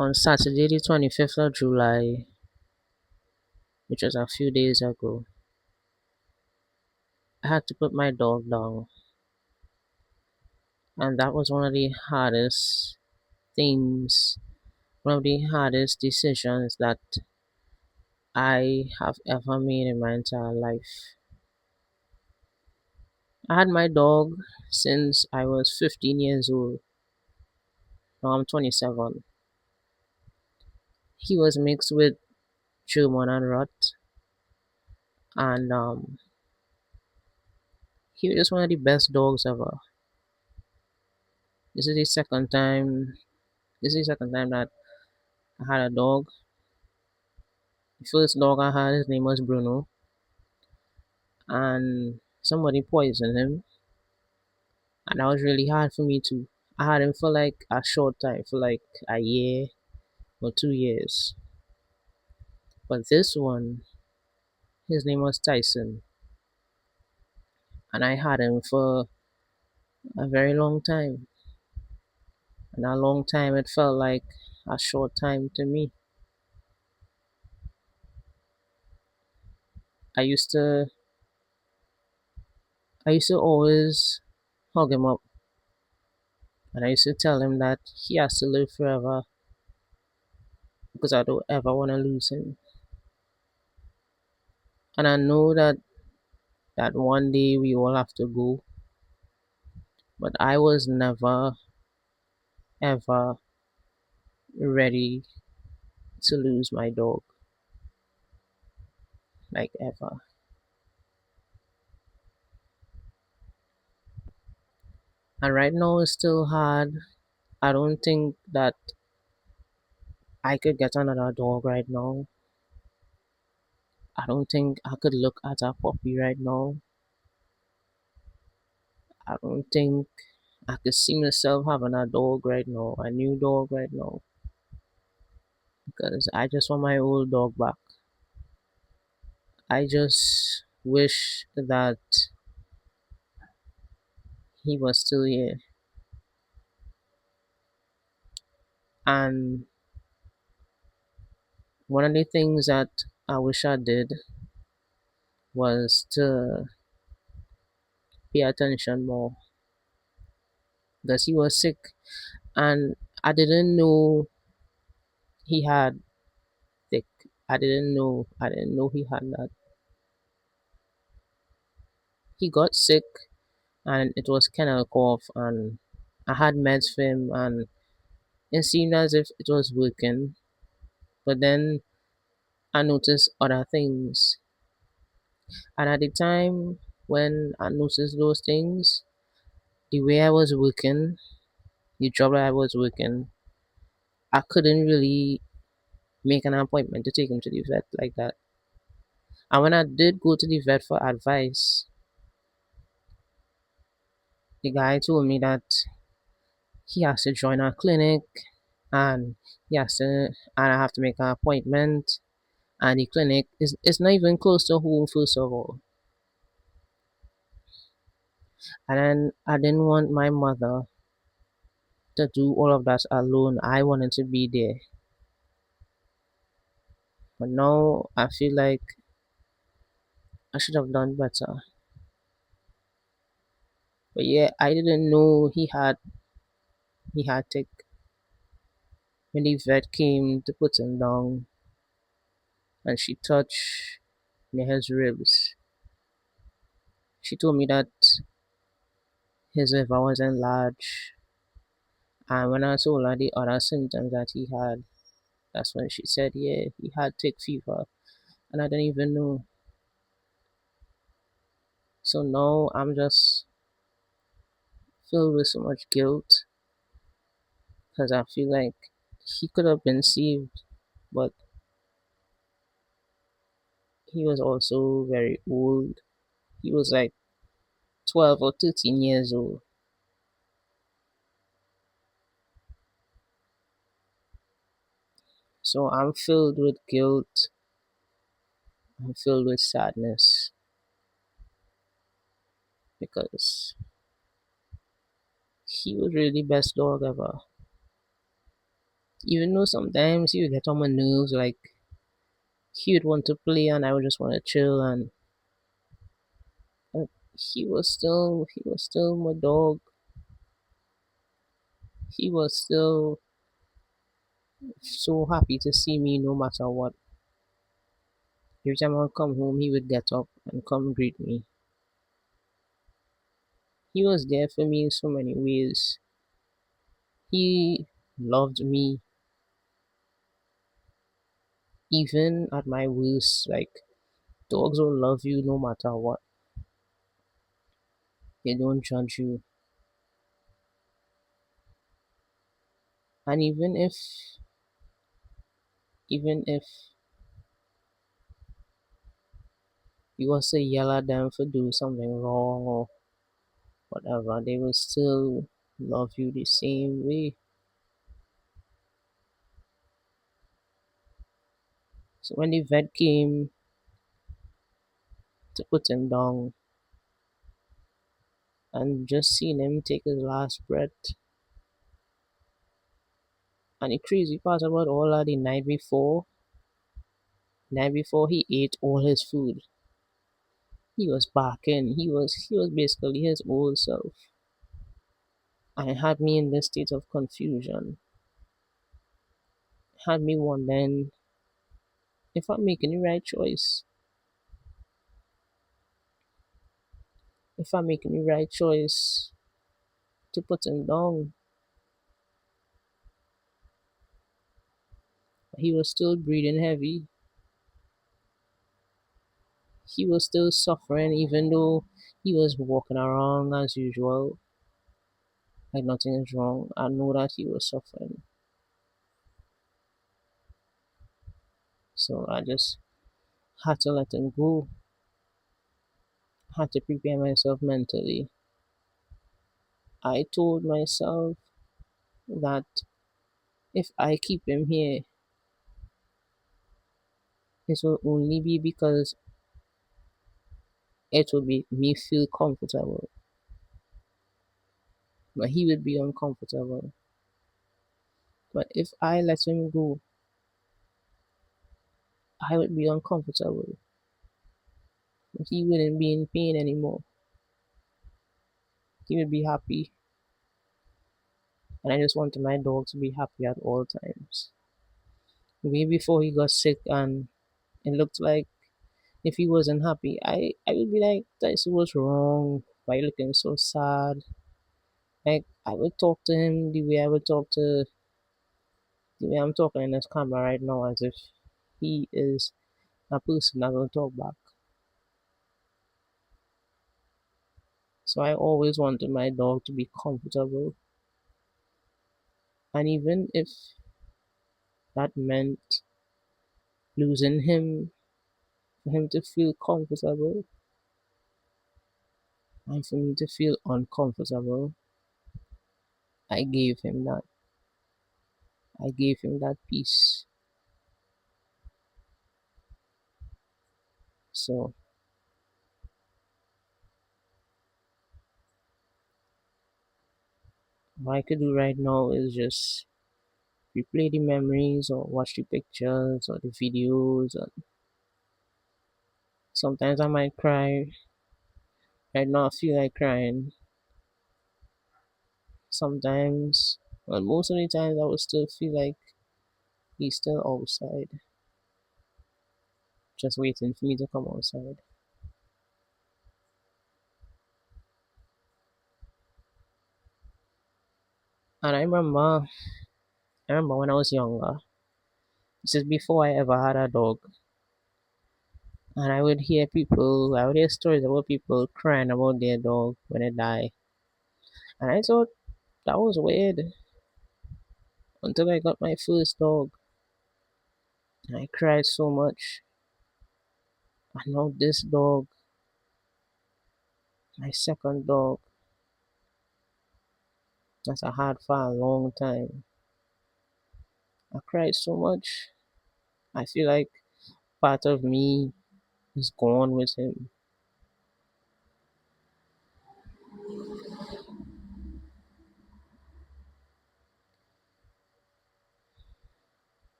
On Saturday, the 25th of July, which was a few days ago, I had to put my dog down. And that was one of the hardest things, one of the hardest decisions that I have ever made in my entire life. I had my dog since I was 15 years old. Now I'm 27. He was mixed with German and Rot, and he was just one of the best dogs ever. This is the second time. This is the second time that I had a dog. The first dog I had, his name was Bruno, and somebody poisoned him, and that was really hard for me too. I had him for like a short time, for like a year or 2 years. But this one, his name was Tyson, and I had him for a very long time. And a long time, it felt like a short time to me. I used to, I used to always hug him up, and I used to tell him that he has to live forever because I don't ever want to lose him. And I know that one day we all have to go, but I was never ever ready to lose my dog, like ever. And right now it's still hard. I don't think that I could get another dog right now. I don't think I could look at a puppy right now. I don't think I could see myself having a dog right now, a new dog right now, because I just want my old dog back. I just wish that he was still here. And one of the things that I wish I did was to pay attention more because he was sick and I didn't know he had sick. I didn't know he had that. He got sick and it was kennel cough and I had meds for him and it seemed as if it was working. But then I noticed other things. And at the time when I noticed those things, the way I was working, the job that I was working, I couldn't really make an appointment to take him to the vet like that. And when I did go to the vet for advice, the guy told me that he has to join our clinic and he has to and I have to make an appointment and the clinic is not even close to home first of all. And then I didn't want my mother to do all of that alone. I wanted to be there. But now I feel like I should have done better. But yeah, I didn't know he had tick. When the vet came to put him down and she touched near his ribs, she told me that his liver was enlarged. And when I told her the other symptoms that he had, that's when she said, yeah, he had tick fever. And I didn't even know. So now I'm just filled with so much guilt because I feel like he could have been saved, but he was also very old. He was like 12 or 13 years old. So I'm filled with guilt. I'm filled with sadness because he was really the best dog ever. Even though sometimes he would get on my nerves, like he would want to play and I would just want to chill, and uh, he was still my dog. He was still so happy to see me no matter what. Every time I would come home, he would get up and come greet me. He was there for me in so many ways. He loved me even at my worst. Like, dogs will love you no matter what. They don't judge you. And even if you was to yell at them for doing something wrong or whatever, they will still love you the same way. So when the vet came to put him down and just seen him take his last breath, and the crazy part about all that, the night before he ate all his food. He was barking. He was basically his old self. And it had me in this state of confusion. It had me wondering if I'm making the right choice. If I'm making the right choice to put him down. He was still breathing heavy. He was still suffering even though he was walking around as usual. Like nothing is wrong. I know that he was suffering. So I just had to let him go. Had to prepare myself mentally. I told myself that if I keep him here, it will only be because it will make me feel comfortable. But he would be uncomfortable. But if I let him go, I would be uncomfortable. But he wouldn't be in pain anymore. He would be happy. And I just wanted my dog to be happy at all times. Way before he got sick and it looked like if he wasn't happy, I would be like, Tyson, what's wrong? Why are you looking so sad? Like I would talk to him the way I'm talking in this camera right now, as if he is a person that will talk back. So I always wanted my dog to be comfortable. And even if that meant losing him, for him to feel comfortable and for me to feel uncomfortable, I gave him that. I gave him that peace. So what I could do right now is just replay the memories or watch the pictures or the videos. And sometimes I might cry. Right now I feel like crying. Sometimes, but most of the times I would still feel like he's still outside, just waiting for me to come outside. And I remember when I was younger, this is before I ever had a dog, and I would hear stories about people crying about their dog when it died. And I thought that was weird until I got my first dog. And I cried so much. And now this dog, my second dog, that I had for a long time. I cried so much. I feel like part of me is gone with him.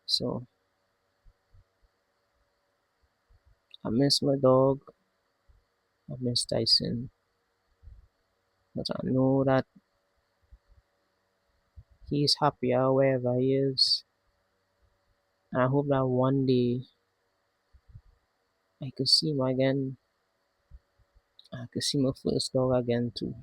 So I miss my dog. I miss Tyson, but I know that he's happier wherever he is. And I hope that one day I could see him again. I could see my first dog again too.